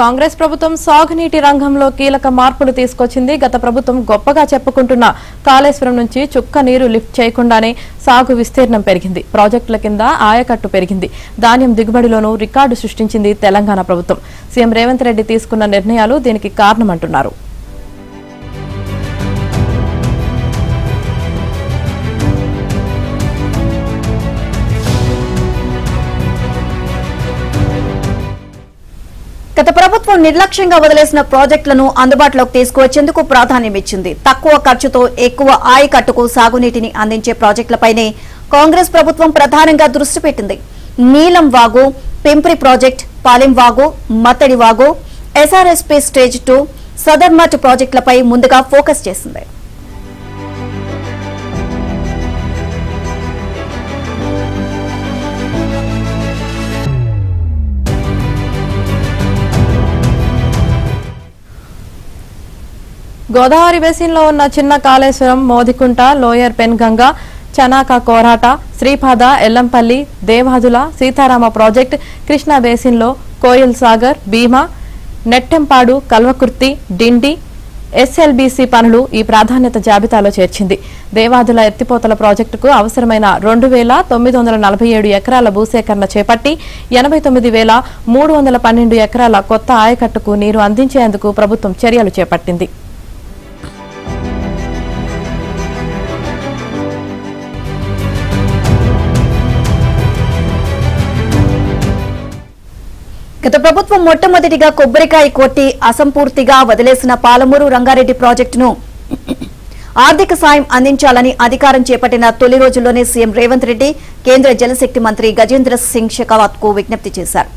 కాంగ్రెస్ ప్రభుత్వం సాగునీటి రంగంలో కీలక మార్పులు తీసుకొచ్చింది. గత ప్రభుత్వం గొప్పగా చెప్పుకుంటున్న కాళేశ్వరం నుంచి చుక్క నీరు లిఫ్ట్ చేయకుండానే సాగు విస్తీర్ణం పెరిగింది. ప్రాజెక్టుల కింద ఆయకట్టు పెరిగింది. ధాన్యం దిగుబడిలోనూ రికార్డు సృష్టించింది తెలంగాణ ప్రభుత్వం. సీఎం రేవంత్ రెడ్డి తీసుకున్న నిర్ణయాలు దీనికి కారణమంటున్నారు. గత ప్రభుత్వం నిర్లక్ష్యంగా వదిలేసిన ప్రాజెక్టులను అందుబాటులోకి తీసుకువచ్చేందుకు ప్రాధాన్యమిచ్చింది. తక్కువ ఖర్చుతో ఎక్కువ ఆయకట్టుకు సాగునీటిని అందించే ప్రాజెక్టులపైనే కాంగ్రెస్ ప్రభుత్వం ప్రధానంగా దృష్టి పెట్టింది. నీలం వాగు, పింప్రి ప్రాజెక్ట్, పాలెం వాగు, మత్తడి వాగు, ఎస్ఆర్ఎస్పీ స్టేజ్ 2, సదర్మట్ ప్రాజెక్టులపై ముందుగా ఫోకస్ చేసింది. గోదావరి బేసిన్లో ఉన్న చిన్న కాళేశ్వరం, మోదికుంట, లోయర్ పెన్గంగ, చనాక కోరాట, శ్రీపాద, ఎల్లంపల్లి, దేవాదుల, సీతారామ ప్రాజెక్ట్, కృష్ణా బేసిన్లో కోయిల్ సాగర్, భీమా, నెట్టెంపాడు, కల్వకుర్తి, డిండి, ఎస్ఎల్బీసీ పనులు ఈ ప్రాధాన్యత జాబితాలో చేర్చింది. దేవాదుల ఎత్తిపోతల ప్రాజెక్టుకు అవసరమైన 2,947 ఎకరాల భూసేకరణ చేపట్టి 89,312 ఎకరాల కొత్త ఆయకట్టుకు నీరు అందించేందుకు ప్రభుత్వం చర్యలు చేపట్టింది. గత ప్రభుత్వం మొట్టమొదటిగా కొబ్బరికాయ కొట్టి అసంపూర్తిగా వదిలేసిన పాలమూరు రంగారెడ్డి ప్రాజెక్టును ఆర్థిక సాయం అందించాలని అధికారం చేపట్టిన తొలి రోజుల్లోనే సీఎం రేవంత్ రెడ్డి కేంద్ర జలశక్తి మంత్రి గజేంద్ర సింగ్ షెకావత్ కు విజ్ఞప్తి చేశారు.